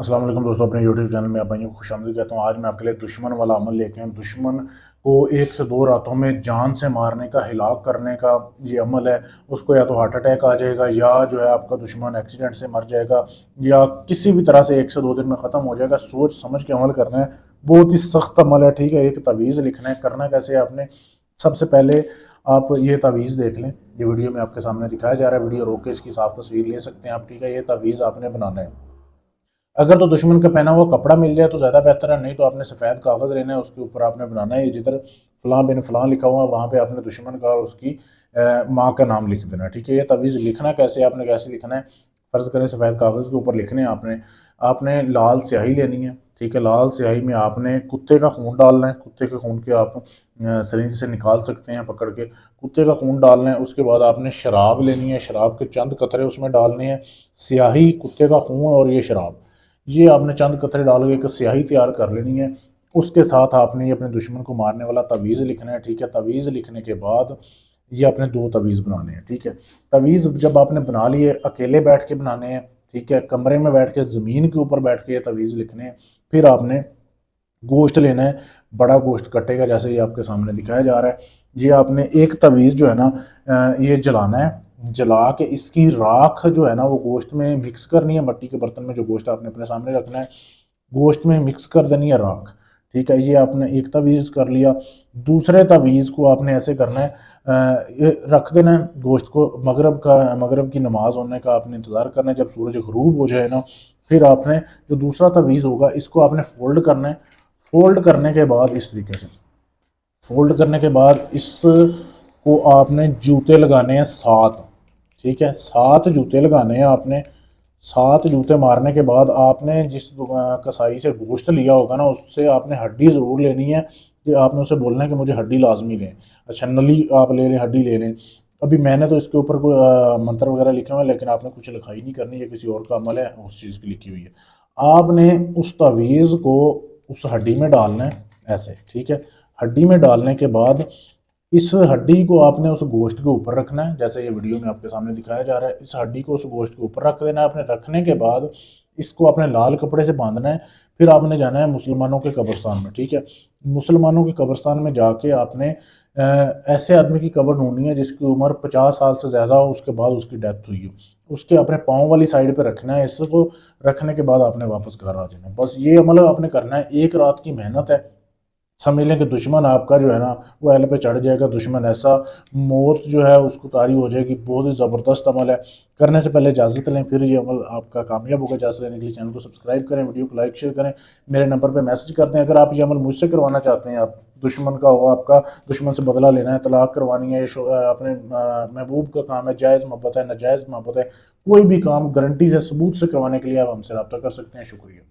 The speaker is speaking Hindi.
अस्सलाम वालेकुम दोस्तों, अपने यूट्यूब चैनल में आप भाइयों को खुशामदीद कहता हूँ। आज मैं आपके लिए दुश्मन वाला अमल लेके आया हूँ। दुश्मन को 1 से 2 रातों में जान से मारने का, हिलाक करने का ये अमल है। उसको या तो हार्ट अटैक आ जाएगा, या जो है आपका दुश्मन एक्सीडेंट से मर जाएगा, या किसी भी तरह से 1 से 2 दिन में ख़त्म हो जाएगा। सोच समझ के अमल करना है। बहुत ही सख्त अमल है, ठीक है। एक तवीज़ लिखना है। करना कैसे है आपने, सबसे पहले आप ये तावीज़ देख लें। ये वीडियो में आपके सामने दिखाया जा रहा है। वीडियो रोक के इसकी साफ तस्वीर ले सकते हैं आप, ठीक है। ये तावीज़ आपने बनाना है। अगर तो दुश्मन का पहना हुआ कपड़ा मिल जाए तो ज़्यादा बेहतर है, नहीं तो आपने सफ़ेद कागज़ लेना है। उसके ऊपर आपने बनाना है, जिधर फ़लाँ बिन फ़लाँ लिखा हुआ है वहाँ पे आपने दुश्मन का और उसकी माँ का नाम लिख देना, ठीक है। ये तवीज़ लिखना कैसे, आपने कैसे लिखना है, फ़र्ज़ करें सफ़ेद कागज़ के ऊपर लिखने हैं आपने। आपने लाल स्याही लेनी है, ठीक है। लाल स्याही में आपने कुत्ते का खून डालना है। कुत्ते के खून के आप सरिंज से निकाल सकते हैं पकड़ के। कुत्ते का खून डालना है। उसके बाद आपने शराब लेनी है, शराब के चंद कतरे उसमें डालने हैं। स्याही, कुत्ते का खून और ये शराब, ये आपने चंद कतरे डाल के एक स्याही तैयार कर लेनी है। उसके साथ आपने ये अपने दुश्मन को मारने वाला तवीज़ लिखना है, ठीक है। तवीज़ लिखने के बाद ये आपने 2 तवीज़ बनाने हैं, ठीक है। तवीज़ जब आपने बना लिए, अकेले बैठ के बनाने हैं, ठीक है। कमरे में बैठ के, ज़मीन के ऊपर बैठ के ये तवीज़ लिखने हैं। फिर आपने गोश्त लेना है। बड़ा गोश्त कटेगा, जैसे ये आपके सामने दिखाया जा रहा है। ये आपने एक तवीज़ जो है ना, ये जलाना है। जला के इसकी राख जो है ना वो गोश्त में मिक्स करनी है। मट्टी के बर्तन में जो गोश्त आपने अपने सामने रखना है, गोश्त में मिक्स कर देनी है राख, ठीक है। ये आपने एक तवीज़ कर लिया। दूसरे तवीज़ को आपने ऐसे करना है, ये रख देना है गोश्त को। मगरब की नमाज होने का आपने इंतज़ार करना है। जब सूरज गरूब हो जाए ना, फिर आपने जो दूसरा तवीज़ होगा इसको आपने फोल्ड करना है। फोल्ड करने के बाद इस तरीके से फोल्ड करने के बाद इसको आपने जूते लगाने हैं 7, ठीक है। 7 जूते लगाने हैं आपने। 7 जूते मारने के बाद आपने जिस कसाई से गोश्त लिया होगा ना, उससे आपने हड्डी ज़रूर लेनी है। कि आपने उसे बोलना है कि मुझे हड्डी लाजमी लें। अच्छा, नली आप ले लें, हड्डी ले लें। अभी मैंने तो इसके ऊपर कोई मंत्र वगैरह लिखे हुए हैं, लेकिन आपने कुछ लिखाई नहीं करनी है, किसी और का अमल है, उस चीज़ की लिखी हुई है। आपने उस तवीज़ को उस हड्डी में डालना है, ऐसे, ठीक है। हड्डी में डालने के बाद इस हड्डी को आपने उस गोश्त के ऊपर रखना है, जैसे ये वीडियो में आपके सामने दिखाया जा रहा है। इस हड्डी को उस गोश्त के ऊपर रख देना है। आपने रखने के बाद इसको अपने लाल कपड़े से बांधना है। फिर आपने जाना है मुसलमानों के कब्रिस्तान में, ठीक है। मुसलमानों के कब्रिस्तान में जाके आपने ऐसे आदमी की कब्र ढूंढनी है जिसकी उम्र 50 साल से ज़्यादा हो, उसके बाद उसकी डेथ हुई हो। उसके अपने पाँव वाली साइड पे रखना है। इसको रखने के बाद आपने वापस घर आ जाना है। बस ये अमल आपने करना है। एक रात की मेहनत है। समझ लें कि दुश्मन आपका जो है ना वो एल पे चढ़ जाएगा। दुश्मन ऐसा, मौत जो है उसको तारी हो जाएगी। बहुत ही ज़बरदस्त अमल है। करने से पहले इजाज़त लें, फिर ये अमल आपका कामयाब होगा। इजाज़त लेने के लिए चैनल को सब्सक्राइब करें, वीडियो को लाइक शेयर करें, मेरे नंबर पर मैसेज करते हैं। अगर आप ये अमल मुझसे करवाना चाहते हैं, आप दुश्मन का हो, आपका दुश्मन से बदला लेना है, तलाक करवानी है, अपने महबूब का काम है, जायज़ मोहब्बत है, नाजायज़ मोहब्बत है, कोई भी काम गारंटी से, सबूत से करवाने के लिए आप हमसे रब्ता कर सकते हैं। शुक्रिया।